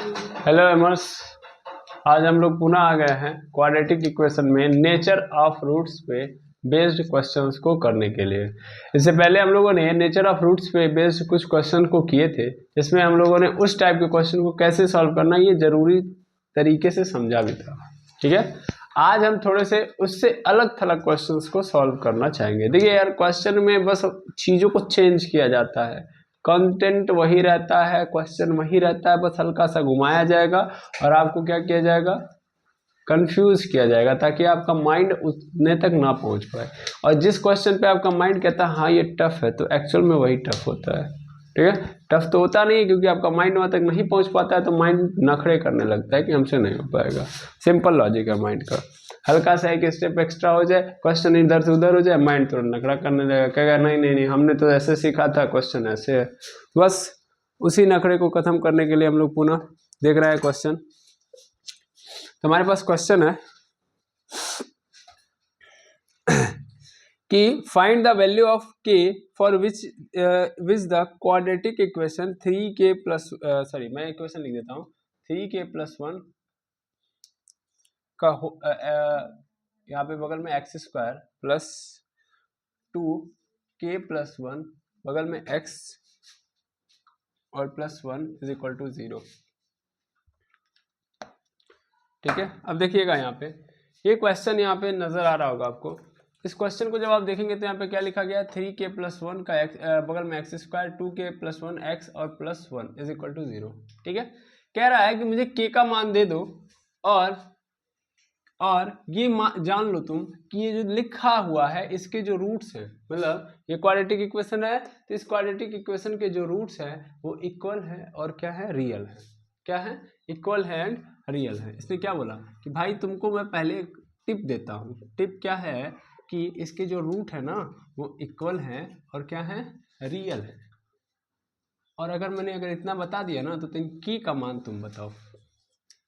Hello एमर्स, आज हम लोग पुनः आ गए हैं क्वाड्रेटिक इक्वेशन में नेचर ऑफ रूट्स पे बेस्ड क्वेश्चंस को करने के लिए। इससे पहले हम लोगों ने नेचर ऑफ रूट्स पे बेस्ड कुछ क्वेश्चन को किए थे, जिसमें हम लोगों ने उस टाइप के क्वेश्चन को कैसे सॉल्व करना ये जरूरी तरीके से समझा भी था। ठीक है, आज हम थोड़े से उससे अलग थलग क्वेश्चंस को सॉल्व करना चाहेंगे। देखिए यार, क्वेश्चन में बस चीज़ों को चेंज किया जाता है, कंटेंट वही रहता है, क्वेश्चन वही रहता है, बस हल्का सा घुमाया जाएगा और आपको क्या किया जाएगा, कंफ्यूज किया जाएगा, ताकि आपका माइंड उतने तक ना पहुंच पाए। और जिस क्वेश्चन पे आपका माइंड कहता है हाँ ये टफ है, तो एक्चुअल में वही टफ होता है। ठीक है, टफ तो होता नहीं, क्योंकि आपका माइंड वहां तक नहीं पहुंच पाता है, तो माइंड नखरे करने लगता है कि हमसे नहीं हो पाएगा। सिंपल लॉजिक है माइंड का। हल्का सा एक स्टेप एक्स्ट्रा हो जाए, क्वेश्चन इधर से उधर हो जाए, माइंड तुरंत नखरा करने लगेगा, कहेगा नहीं नहीं नहीं, हमने तो ऐसे सीखा था, क्वेश्चन ऐसे है। बस उसी नखरे को खत्म करने के लिए हम लोग पुनः देख रहे हैं क्वेश्चन। तो हमारे पास क्वेश्चन है कि फाइंड द वैल्यू ऑफ के for which the quadratic equation 3k plus मैं इक्वेशन लिख देता हूँ 3k प्लस 1 का यहाँ पे बगल में x square plus 2k plus 1 बगल में x और प्लस 1 इज इक्वल टू 0। ठीक है, अब देखिएगा यहाँ पे ये क्वेश्चन यहाँ पे नजर आ रहा होगा आपको। इस क्वेश्चन को जब आप देखेंगे तो यहाँ पे क्या लिखा गया है, 3k प्लस 1 का x बगल में x square 2k plus 1 x और प्लस 1 इज इक्वल टू 0। ठीक है, कह रहा है कि मुझे k का मान दे दो और ये जान लो तुम कि ये जो लिखा हुआ है इसके जो रूट्स हैं, मतलब ये क्वाड्रेटिक इक्वेशन है, तो इस क्वाड्रेटिक इक्वेशन के जो रूट्स हैं वो इक्वल है और क्या है, रियल है। क्या है, इक्वल है एंड रियल है। इसने क्या बोला कि भाई तुमको मैं पहले टिप देता हूँ। टिप क्या है कि इसके जो रूट है ना वो इक्वल है और क्या है, रियल है। और अगर इतना बता दिया ना, तो तुम की का मान तुम बताओ,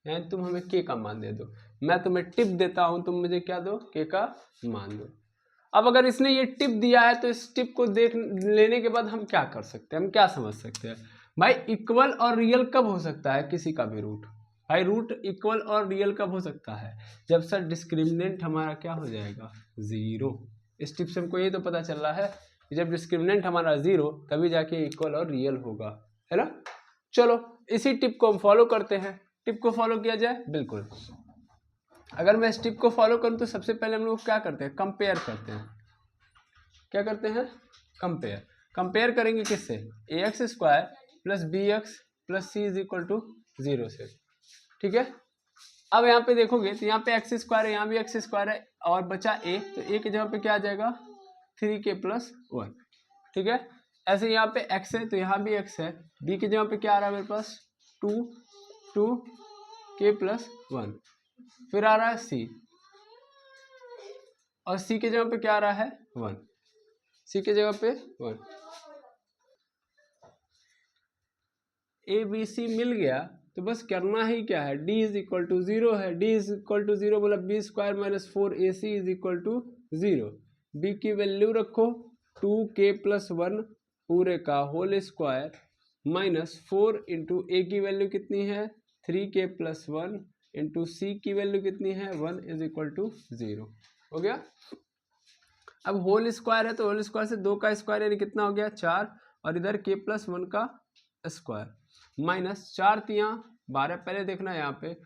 यानी तुम हमें के का मान दे दो, मैं तुम्हें टिप देता हूं, तुम मुझे क्या दो, के का मान दो। अब अगर इसने ये टिप दिया है, तो इस टिप को देख लेने के बाद हम क्या कर सकते हैं, हम क्या समझ सकते हैं भाई, इक्वल और रियल कब हो सकता है किसी का भी रूट। भाई रूट इक्वल और रियल कब हो सकता है, जब सर डिस्क्रिमिनेंट हमारा क्या हो जाएगा, 0। इस टिप से हमको ये तो पता चल रहा है कि जब डिस्क्रिमिनेंट हमारा 0 तभी जाके इक्वल और रियल होगा, है ना। चलो इसी टिप को हम फॉलो करते हैं। टिप को फॉलो किया जाए, बिल्कुल। अगर मैं इस टिप को फॉलो करूं तो सबसे पहले हम लोग क्या करते हैं, कंपेयर करते हैं। क्या करते हैं, कंपेयर। कंपेयर करेंगे किससे, ax square plus bx plus C is equal to 0 से। ठीक है, अब यहाँ पे देखोगे तो यहाँ पे एक्स स्क्वायर है, यहाँ भी एक्स स्क्वायर है और बचा a, तो a की जगह पे क्या आ जाएगा, 3k प्लस 1। ठीक है, ऐसे यहाँ पे x है तो यहाँ भी x है, b की जगह पे क्या आ रहा है मेरे पास, 2k प्लस 1। फिर आ रहा है c, और c के जगह पे क्या आ रहा है, 1। c के जगह पे 1। ए बी सी मिल गया, तो बस करना ही क्या है, d इज इक्वल टू 0 है। d इज इक्वल टू 0 बोला B square minus 4ac is equal to 0। b की वैल्यू रखो 2k प्लस 1 पूरे का whole square minus 4 into A की वैल्यू कितनी है, 3k प्लस 1 इंटू सी की वैल्यू कितनी है, 1 इज इक्वल टू 0। हो गया। अब होल स्क्वायर है तो होल स्क्वायर से 2 का स्क्वायर यानी कितना हो गया, 4, और इधर k प्लस 1 का स्क्वायर माइनस 4 तियाँ 12। पहले देखना यहाँ पे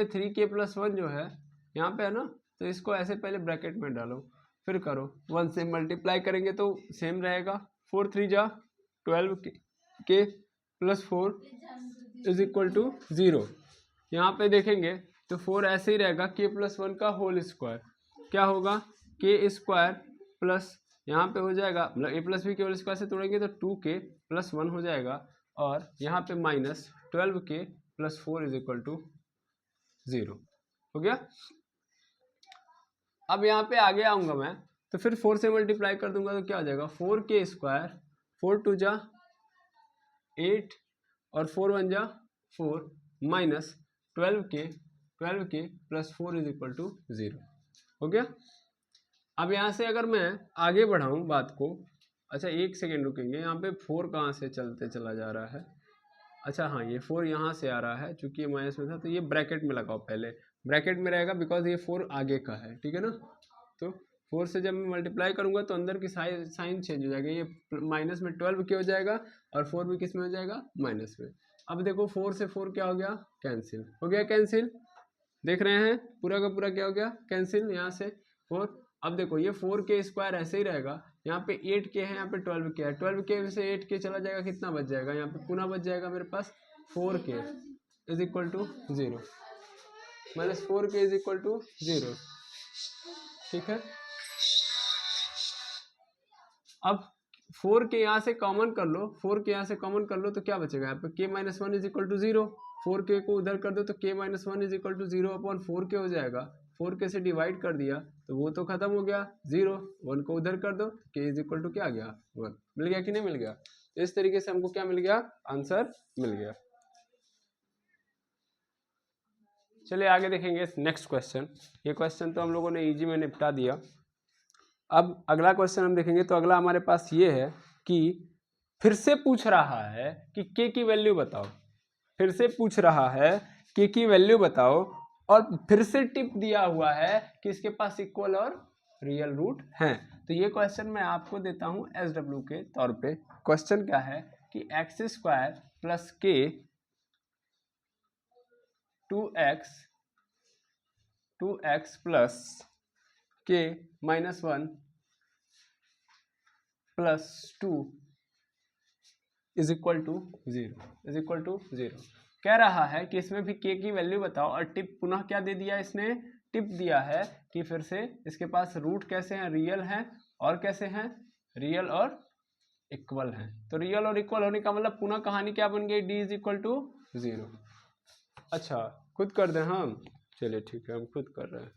3k प्लस 1 जो है यहाँ पे है ना, तो इसको ऐसे पहले ब्रैकेट में डालो, फिर करो 1 से मल्टीप्लाई करेंगे तो सेम रहेगा, 4 3 जा 12k plus 4 is equal to 0। यहाँ पे देखेंगे तो 4 ऐसे ही रहेगा, k प्लस 1 का होल स्क्वायर क्या होगा, k स्क्वायर प्लस यहाँ पे हो जाएगा, मतलब a प्लस बी के होल स्क्वायर से तोड़ेंगे तो 2k प्लस 1 हो जाएगा, और यहाँ पे minus 12k plus 4 is equal to 0। हो गया। अब यहाँ पे आगे आऊँगा मैं तो फिर 4 से मल्टीप्लाई कर दूंगा तो क्या हो जाएगा, 4k स्क्वायर, 4 2 जा 8 और 4 1 जा 4 minus 12k plus 4 is equal to 0। हो गया। अब यहाँ से अगर मैं आगे बढ़ाऊँ बात को, अच्छा एक सेकेंड रुकेंगे, यहाँ पे 4 कहाँ से चलते चला जा रहा है, अच्छा हाँ, ये 4 यहाँ से आ रहा है, चूंकि ये माइनस में था तो ये ब्रैकेट में लगाओ, पहले ब्रैकेट में रहेगा बिकॉज ये 4 आगे का है, ठीक है ना। तो 4 से जब मैं मल्टीप्लाई करूंगा तो अंदर की साइन चेंज हो जाएगा, ये माइनस में 12 क्या हो जाएगा और 4 भी किस में हो जाएगा, माइनस में। अब देखो 4 से 4 क्या हो गया, कैंसिल हो गया, कैंसिल देख रहे हैं, पूरा का पूरा क्या हो गया, कैंसिल यहाँ से 4। अब देखो ये 4k स्क्वायर ऐसे ही रहेगा, यहाँ पे 8k है, यहाँ पे 12k है, 12k से 8k चला जाएगा, कितना बच जाएगा, यहाँ पे पुनः बच जाएगा मेरे पास 4k is equal to 0, minus 4k is equal to 0, ठीक है। अब 4k यहाँ से कॉमन कर लो, 4k यहाँ से कॉमन कर लो तो क्या बचेगा, यहाँ पे k minus 1 is equal to 0, 4k को उधर कर दो तो k minus 1 is equal to 0 upon 4k हो जाएगा, 4k से डिवाइड कर दिया तो वो तो खत्म हो गया, 0, 1 को उधर कर दो, k इज इक्वल टू क्या आ गया, 1। मिल गया कि नहीं मिल गया। इस तरीके से हमको क्या मिल गया, आंसर मिल गया। चलिए आगे देखेंगे नेक्स्ट क्वेश्चन। ये क्वेश्चन तो हम लोगों ने इजी में निपटा दिया। अब अगला क्वेश्चन हम देखेंगे तो अगला हमारे पास ये है कि फिर से पूछ रहा है कि k की वैल्यू बताओ, फिर से पूछ रहा है k की वैल्यू बताओ, और फिर से टिप दिया हुआ है कि इसके पास इक्वल और रियल रूट हैं। तो ये क्वेश्चन मैं आपको देता हूं SW के तौर पे। क्वेश्चन क्या है कि x square plus k 2x plus k minus 1 plus 2 is equal to 0 कह रहा है कि इसमें भी k की वैल्यू बताओ, और टिप पुनः क्या दे दिया, इसने टिप दिया है कि फिर से इसके पास रूट कैसे हैं, रियल हैं, और कैसे हैं, रियल और इक्वल हैं। तो रियल और इक्वल होने का मतलब पुनः कहानी क्या बन गई, d इज इक्वल टू 0। अच्छा खुद कर दें हम, चलिए ठीक है हम खुद कर रहे हैं।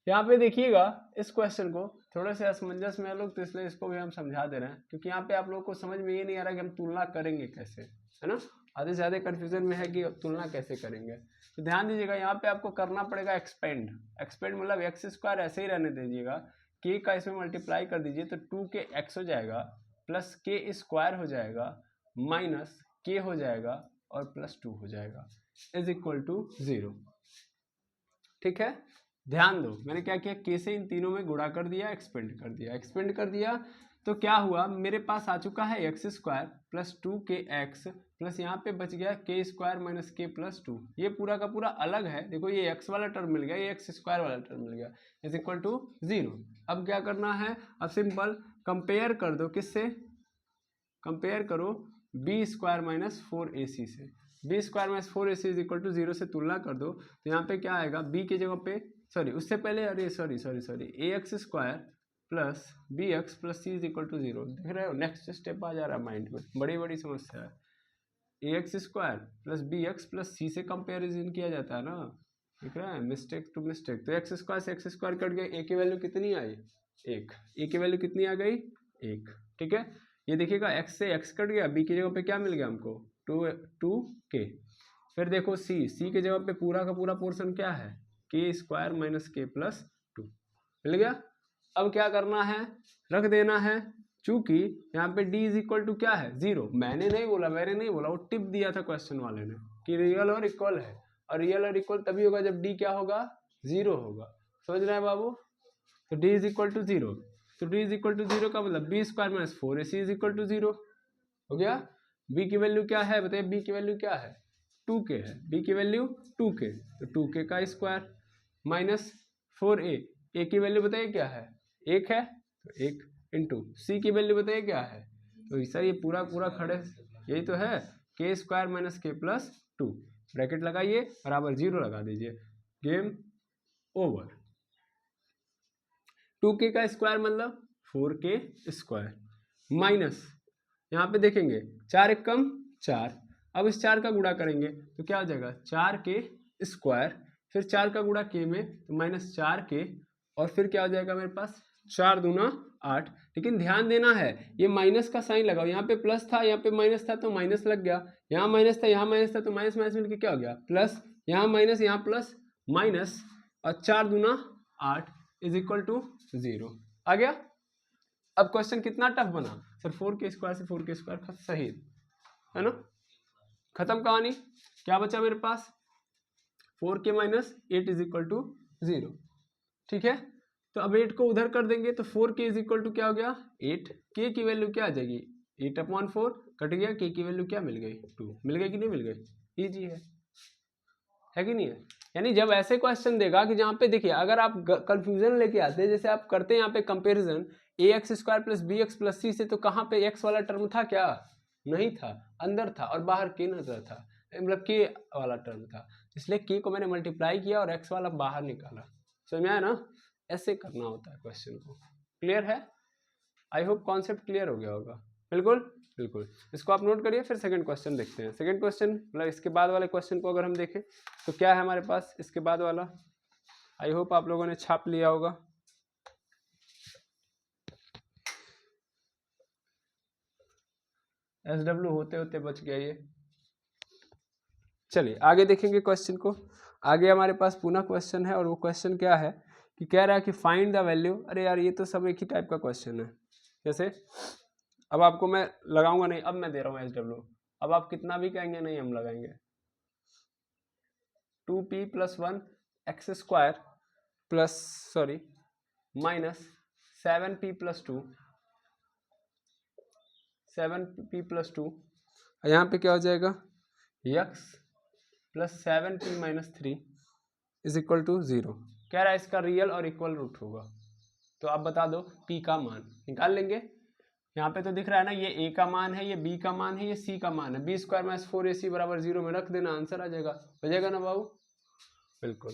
यहाँ पे देखिएगा इस क्वेश्चन को थोड़े से असमंजस में है लोग, तो इसलिए इसको भी हम समझा दे रहे हैं, क्योंकि यहाँ पे आप लोगों को समझ में ये नहीं आ रहा कि हम तुलना करेंगे कैसे, है ना। आधे से ज़्यादा कन्फ्यूजन में है कि तुलना कैसे करेंगे। तो ध्यान दीजिएगा यहाँ पे आपको करना पड़ेगा एक्सपेंड मतलब एक्स स्क्वायर ऐसे ही रहने दीजिएगा, के का इसमें मल्टीप्लाई कर दीजिए तो 2kx हो जाएगा, प्लस के स्क्वायर हो जाएगा, माइनस के हो जाएगा, और प्लस 2 हो जाएगा, इज इक्वल टू 0। ठीक है, ध्यान दो मैंने क्या किया, के से इन तीनों में गुणा कर दिया, एक्सपेंड कर दिया तो क्या हुआ, मेरे पास आ चुका है x square plus 2kx plus यहाँ पे बच गया के स्क्वायर माइनस के प्लस 2। ये पूरा का पूरा अलग है, देखो ये एक्स वाला टर्म मिल गया, ये एक्स स्क्वायर वाला टर्म मिल गया, इज इक्वल टू 0। अब क्या करना है, अब सिंपल कंपेयर कर दो, किससे कंपेयर करो, बी स्क्वायर माइनस 4ac से, B square minus 4ac is equal to 0 से तुलना कर दो तो यहाँ पे क्या आएगा, बी की जगह पे सॉरी उससे पहले अरे sorry A X square plus B x plus C is equal to 0। देख रहे हो नेक्स्ट स्टेप आ जा रहा है माइंड में, बड़ी समस्या है। A X square plus B x plus सी से कंपेरिजन किया जाता है ना, देख रहे हैं, मिस्टेक टू मिस्टेक। तो एक्स स्क्वायर से एक्स स्क्वायर कट गया, ए की वैल्यू कितनी आई, 1, ए की वैल्यू कितनी आ गई, 1। ठीक है, ये देखिएगा एक्स से एक्स कट गया, बी की जगह पे क्या मिल गया हमको, 2k। फिर देखो सी की जगह पे पूरा का पूरा पोर्शन क्या है, के स्क्वायर माइनस के प्लस 2 मिल गया। अब क्या करना है, रख देना है, चूंकि यहाँ पे d इज इक्वल टू क्या है, 0। मैंने नहीं बोला, वो टिप दिया था क्वेश्चन वाले ने कि रियल और इक्वल है, और रियल और इक्वल तभी होगा जब d क्या होगा, 0 होगा। समझ रहे हैं बाबू, तो d इज इक्वल टू 0, तो d इज इक्वल टू 0 का मतलब B square minus 4ac is equal to 0 हो गया। b की वैल्यू क्या है बताइए, b की वैल्यू क्या है, 2k है, b की वैल्यू 2k, तो 2k का स्क्वायर माइनस 4a, a की वैल्यू बताइए क्या है, 1 है, तो 1 इंटू सी की वैल्यू बताइए क्या है, तो सर ये पूरा खड़े यही तो है, के स्क्वायर माइनस के प्लस 2, ब्रैकेट लगाइए बराबर 0 लगा दीजिए, गेम ओवर। 2k का स्क्वायर मतलब 4k स्क्वायर माइनस यहाँ पे देखेंगे 4 एक कम 4, अब इस 4 का गुणा करेंगे तो क्या हो जाएगा, 4k स्क्वायर, फिर 4 का गुणा k में तो माइनस 4k, और फिर क्या हो जाएगा मेरे पास 4 दूना 8। लेकिन ध्यान देना है ये माइनस का साइन लगाओ, यहाँ पे प्लस था यहाँ पे माइनस था तो माइनस लग गया, यहाँ माइनस था यहाँ माइनस था तो माइनस माइनस मिलकर क्या हो गया प्लस, यहाँ माइनस यहाँ प्लस माइनस, और 4 दूना 8 इज इक्वल टू 0 आ गया। अब क्वेश्चन कितना टफ बना सर, 4k स्क्वायर से 4k स्क्वायर सही है ना, खत्म कहानी। क्या बचा मेरे पास, 4k minus 8 is equal to 0, ठीक है। तो अब 8 को उधर कर देंगे तो 4k इज इक्वल टू क्या हो गया 8, k की वैल्यू क्या आ जाएगी 8/4, कट गया, k की वैल्यू क्या मिल गई 2, मिल गई कि नहीं मिल गई, ईजी है कि नहीं है। यानी जब ऐसे क्वेश्चन देगा कि जहाँ पे देखिए अगर आप कंफ्यूजन लेके आते हैं, जैसे आप करते हैं यहाँ पे comparison ax square plus B x plus सी से, तो कहाँ पे x वाला टर्म था क्या, नहीं था, अंदर था, और बाहर k नजर था, मतलब k वाला टर्म था, इसलिए k को मैंने मल्टीप्लाई किया और x वाला बाहर निकाला। समझ में आया ना, ऐसे करना होता है क्वेश्चन को। क्लियर है, आई होप कॉन्सेप्ट क्लियर हो गया होगा। बिल्कुल बिल्कुल, इसको आप नोट करिए। फिर सेकंड क्वेश्चन देखते हैं। सेकंड क्वेश्चन मतलब इसके बाद वाले क्वेश्चन को अगर हम देखें तो क्या है हमारे पास इसके बाद वाला, आई होप आप लोगों ने छाप लिया होगा। SW होते होते बच गया ये। चलिए आगे देखेंगे क्वेश्चन को। आगे हमारे पास पुनः क्वेश्चन है और वो क्वेश्चन क्या है कि कह रहा है कि फाइंड द वैल्यू। अरे यार ये तो सब एक ही टाइप का क्वेश्चन है। जैसे अब आपको मैं लगाऊंगा नहीं, अब मैं दे रहा हूँ SW, अब आप कितना भी कहेंगे नहीं हम लगाएंगे। 2p + 1 x square plus sorry minus 7p + 2 7p + 2, यहाँ पे क्या हो जाएगा x + 7p - 3 is equal to 0। कह रहा है इसका रियल और इक्वल रूट होगा। तो आप बता दो p का मान निकाल लेंगे। यहाँ पे तो दिख रहा है ना, ये a का मान है, ये b का मान है, ये c का मान है। b² - 4ac = 0 में रख देना, आंसर आ जाएगा। हो जाएगा ना बाबू, बिल्कुल,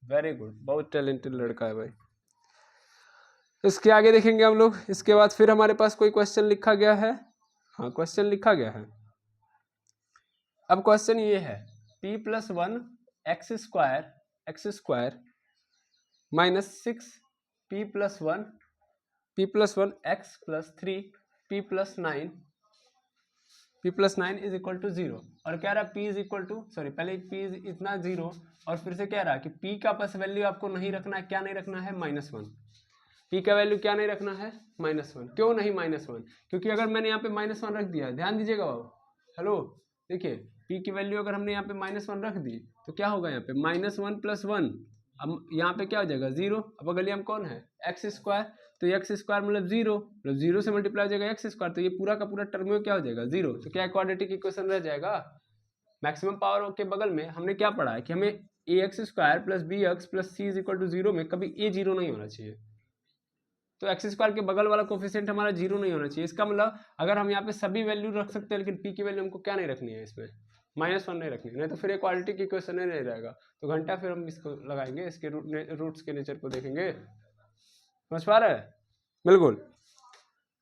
वेरी गुड, बहुत टैलेंटेड लड़का है भाई। इसके आगे देखेंगे हम लोग। इसके बाद फिर हमारे पास कोई क्वेश्चन लिखा गया है, हाँ क्वेश्चन लिखा गया है। अब क्वेश्चन ये है p + 1 x square minus 6p + 1 x + 3 p + 9 is equal to 0। और कह रहा है p इज इक्वल टू पहले p इतना 0 और फिर से कह रहा है कि p का बस वैल्यू आपको नहीं रखना है, क्या नहीं रखना है -1। p का वैल्यू क्या नहीं रखना है -1। क्यों नहीं -1, क्योंकि अगर मैंने यहाँ पे -1 रख दिया, ध्यान दीजिएगा बाबू, हेलो देखिए p की वैल्यू अगर हमने यहाँ पे -1 रख दी तो क्या होगा यहाँ पे -1 + 1, अब यहाँ पे क्या हो जाएगा 0। अब अगली हम कौन है x स्क्वायर, तो x स्क्वायर मतलब 0, मतलब 0 से मल्टीप्लाई हो जाएगा x स्क्वायर, तो ये पूरा का पूरा टर्म में क्या हो जाएगा 0। तो क्या क्वाड्रेटिक इक्वेशन रह जाएगा। मैक्सिमम पावर के बगल में हमने क्या पढ़ा है कि हमें ax square plus bx plus c = 0 में कभी a 0 नहीं होना चाहिए। तो एक्स स्क्वायर के बगल वाला कोफिशिएंट हमारा 0 नहीं होना चाहिए। इसका मतलब अगर हम यहाँ पे सभी वैल्यू रख सकते हैं, लेकिन p की वैल्यू हमको क्या नहीं रखनी है, इसमें -1 नहीं रखनी है, नहीं तो फिर एक क्वाड्रेटिक इक्वेशन नहीं रहेगा। तो घंटा फिर हम इसको लगाएंगे, इसके रूट्स के नेचर को देखेंगे। समझ पा रहे हैं, बिल्कुल।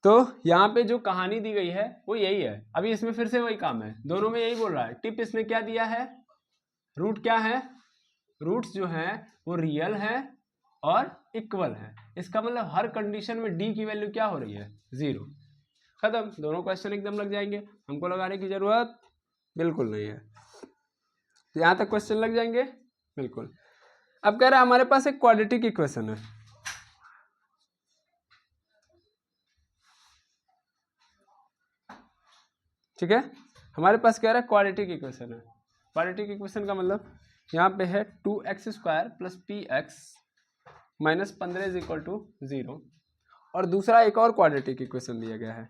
तो यहाँ पे जो कहानी दी गई है वो यही है। अभी इसमें फिर से वही काम है, दोनों में यही बोल रहा है। टिप इसमें क्या दिया है, रूट क्या है, रूट्स जो है वो रियल है और इक्वल है। इसका मतलब हर कंडीशन में d की वैल्यू क्या हो रही है 0। खत्म, दोनों क्वेश्चन एकदम लग जाएंगे, हमको लगाने की जरूरत बिल्कुल नहीं है। यहाँ तक क्वेश्चन लग जाएंगे बिल्कुल। अब कह रहा है हमारे पास एक क्वाड्रेटिक इक्वेशन है, ठीक है। हमारे पास कह रहा है क्वाड्रेटिक इक्वेशन है। क्वाड्रेटिक इक्वेशन का मतलब यहाँ पे है 2x² + px - 15 is equal to 0। और दूसरा एक और क्वाड्रेटिक इक्वेशन दिया गया है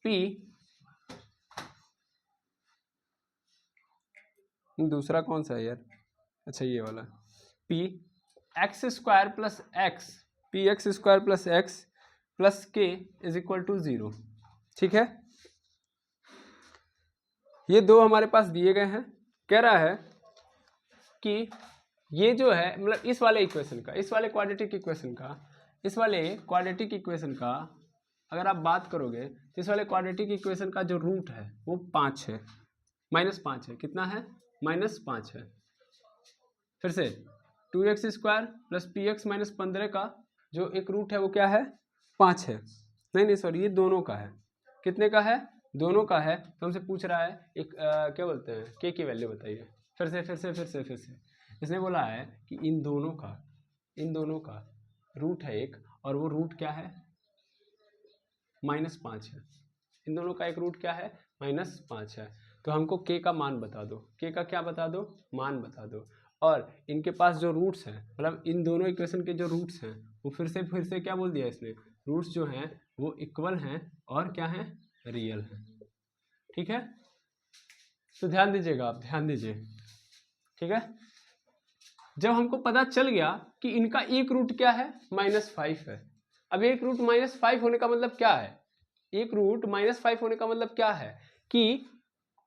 p, दूसरा कौन सा है यार, अच्छा ये वाला p x² + x px² + x + k is equal to 0, ठीक है। ये दो हमारे पास दिए गए हैं। कह रहा है कि ये जो है मतलब इस वाले इक्वेशन का, इस वाले क्वाड्रेटिक इक्वेशन का अगर आप बात करोगे तो इस वाले क्वाड्रेटिक इक्वेशन का जो रूट है वो 5 है, -5 है। कितना है -5 है। फिर से 2x² + px - 15 का जो एक रूट है वो क्या है 5 है। नहीं सॉरी, ये दोनों का है। कितने का है, दोनों का है। तो हमसे पूछ रहा है एक क्या बोलते हैं k की वैल्यू बताइए। फिर से इसने बोला है कि इन दोनों का रूट है एक, और वो रूट क्या है -5 है। इन दोनों का एक रूट क्या है, -5 है। तो हमको k का मान बता दो, k का क्या बता दो, मान बता दो। और इनके पास जो रूट्स हैं, मतलब इन दोनों इक्वेशन के जो रूट्स हैं वो फिर से क्या बोल दिया इसने, रूट्स जो हैं वो इक्वल हैं और क्या हैं, रियल हैं। ठीक है, तो ध्यान दीजिएगा, आप ध्यान दीजिए। ठीक है, जब हमको पता चल गया कि इनका एक रूट क्या है, -5 है। अब एक रूट -5 होने का मतलब क्या है, एक रूट -5 होने का मतलब क्या है कि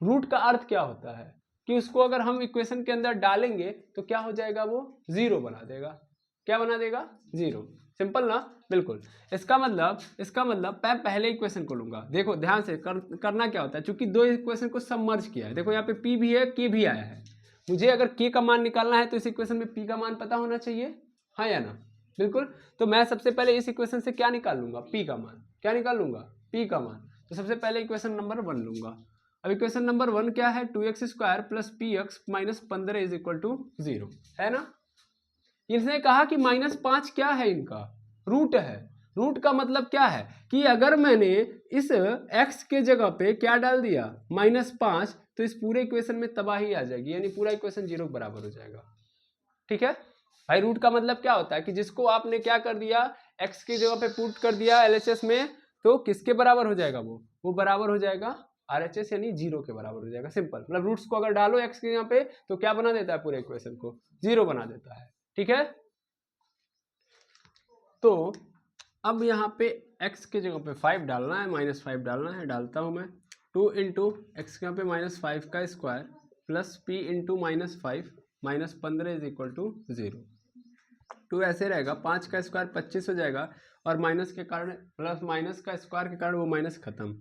रूट का अर्थ क्या होता है कि उसको अगर हम इक्वेशन के अंदर डालेंगे तो क्या हो जाएगा, वो 0 बना देगा। क्या बना देगा, 0। सिंपल ना, बिल्कुल। इसका मतलब मैं पहले इक्वेशन को लूंगा। देखो ध्यान से करना क्या होता है, चूंकि दो इक्वेशन को सबमर्ज किया है। देखो यहाँ पे p भी है, k भी आया है। मुझे अगर k का मान निकालना है तो इस इक्वेशन में p का मान पता होना चाहिए, हाँ या ना, बिल्कुल। तो मैं सबसे पहले इस इक्वेशन से क्या निकाल लूंगा, p का मान। क्या निकाल लूंगा, p का मान। तो सबसे पहले इक्वेशन नंबर 1 लूंगा। अब इक्वेशन नंबर 1 क्या है, 2x² plus px minus 15 is equal to 0, है ना। इसने कहा कि -5 क्या है, इनका रूट है। रूट का मतलब क्या है कि अगर मैंने इस x के जगह पे क्या डाल दिया, -5, तो इस पूरे इक्वेशन में तबाही आ जाएगी, यानी पूरा इक्वेशन 0 के बराबर हो जाएगा। ठीक है भाई, रूट का मतलब क्या होता है कि जिसको आपने क्या कर दिया, x की जगह पे पुट कर दिया LHS में, तो किसके बराबर हो जाएगा, वो बराबर हो जाएगा RHS, यानी 0 के बराबर हो जाएगा। सिंपल, मतलब रूट्स को अगर डालो x के यहाँ पे तो क्या बना देता है, पूरे इक्वेशन को 0 बना देता है। ठीक है, तो अब यहाँ पे x के जगह पे 5 डालना है, -5 डालना है, डालता हूँ मैं। 2 इंटू एक्स के यहाँ पे -5 का square plus p into -5 minus 15 is equal to 0। 2 ऐसे रहेगा, 5 का स्क्वायर 25 हो जाएगा, और माइनस के कारण प्लस, माइनस का स्क्वायर के कारण वो माइनस खत्म।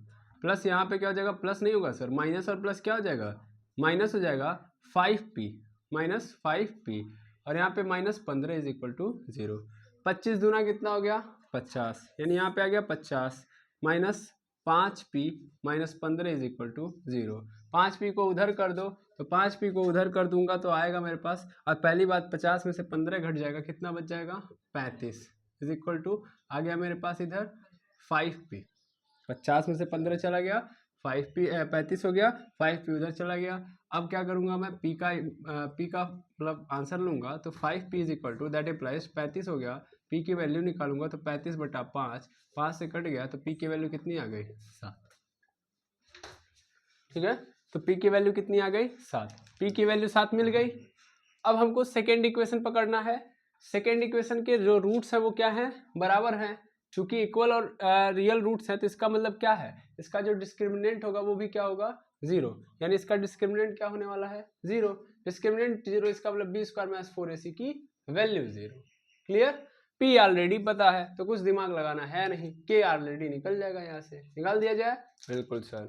प्लस यहाँ पे क्या हो जाएगा, प्लस नहीं होगा सर, माइनस और प्लस क्या हो जाएगा, माइनस हो जाएगा 5p, -5p, और यहाँ पे -15 इज इक्वल टू 0। 25 दूना कितना हो गया, 50, यानी यहाँ पे आ गया 50 minus 5p minus 15 is equal to 0। 5p को उधर कर दो, तो 5p को उधर कर दूंगा तो आएगा मेरे पास, और पहली बात 50 में से 15 घट जाएगा, कितना बच जाएगा, 35 इज इक्वल टू आ गया मेरे पास इधर 5p। 50 में से 15 चला गया, 5p 35 हो गया, 5p उधर चला गया। अब क्या करूंगा मैं, p का मतलब आंसर लूंगा, तो 5p is equal to that implies 35 हो गया, p की वैल्यू निकालूंगा तो 35/5, 5 से कट गया तो p की वैल्यू कितनी आ गई, 7। ठीक है, तो p की वैल्यू कितनी आ गई, 7। p की वैल्यू 7 मिल गई। अब हमको सेकेंड इक्वेशन पकड़ना है। सेकेंड इक्वेशन के जो रूट्स है वो क्या है, बराबर हैं। चूंकि इक्वल और रियल रूट्स हैं तो इसका मतलब क्या है, इसका जो डिस्क्रिमिनेंट होगा वो भी क्या होगा, 0, यानी इसका डिस्क्रिमिनेंट क्या होने वाला है, 0। डिस्क्रिमिनेंट 0, इसका मतलब b² - 4ac की वैल्यू 0। क्लियर, p ऑलरेडी पता है तो कुछ दिमाग लगाना है नहीं, k ऑलरेडी निकल जाएगा, यहाँ से निकाल दिया जाए। बिल्कुल सर,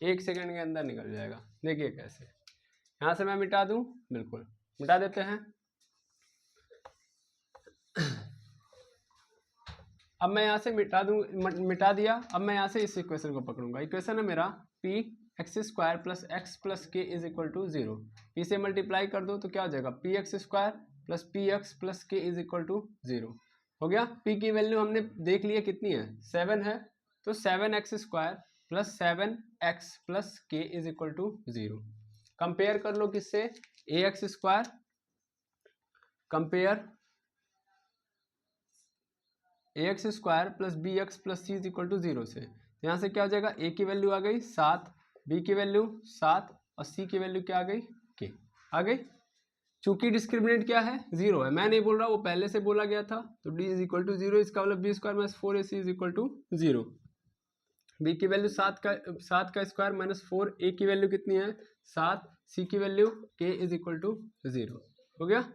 1 सेकेंड के अंदर निकल जाएगा। देखिए कैसे, यहाँ से मैं मिटा दूं, बिल्कुल मिटा देते हैं। अब मैं यहाँ से मिटा दिया। अब मैं यहाँ से इस इक्वेशन को पकड़ूंगा। इक्वेशन है मेरा p(x² + x + k is equal to 0। p से मल्टीप्लाई कर दो तो क्या हो जाएगा, px² + px + k is equal to 0 हो गया। p की वैल्यू हमने देख लिया कितनी है, 7 है, तो 7x² + 7x + k is equal to 0। Compare कर लो किससे, ax² compare ax² + bx + c is equal to 0 से। यहाँ से क्या हो जाएगा, a की वैल्यू आ गई 7, b की वैल्यू 7, और c की वैल्यू क्या आ गई, k आ गई। चूंकि डिस्क्रिमिनेंट क्या है, 0 है, मैं नहीं बोल रहा, वो पहले से बोला गया था, तो d इज इक्वल टू 0, इसका मतलब b² - 4ac is equal to 0। b की वैल्यू 7 का स्क्वायर माइनस 4, a की वैल्यू कितनी है, 7, c की value k is equal to 0 हो गया।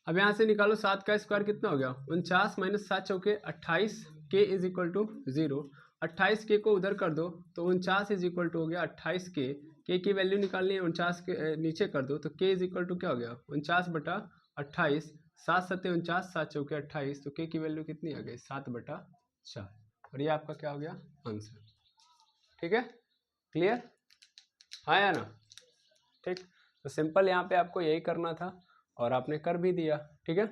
अब यहाँ से निकालो, 7 का स्क्वायर कितना हो गया, 49 माइनस 7 चौके 28, k is equal to 0। 28 k को उधर कर दो तो 49 इज इक्वल टू हो गया 28k। k की वैल्यू निकालनी है, 49 के नीचे कर दो तो k इज इक्वल टू क्या हो गया, 49/28, 7 × 7 = 49, 7 चौके 28, तो k की वैल्यू कितनी आ गई, 7/4, और ये आपका क्या हो गया, आंसर। ठीक है, क्लियर, हाँ या ना। ठीक, तो सिंपल यहाँ पे आपको यही करना था और आपने कर भी दिया। ठीक है,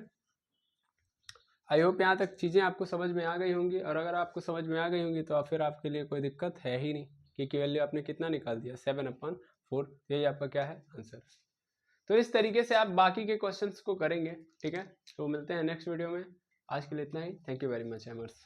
आई होप यहाँ तक चीज़ें आपको समझ में आ गई होंगी, और अगर आपको समझ में आ गई होंगी तो फिर आपके लिए कोई दिक्कत है ही नहीं, की वैल्यू आपने कितना निकाल दिया 7/4, यही आपका क्या है आंसर। तो इस तरीके से आप बाकी के क्वेश्चंस को करेंगे, ठीक है। तो मिलते हैं नेक्स्ट वीडियो में, आज के लिए इतना ही। Thank you very much एमर्स।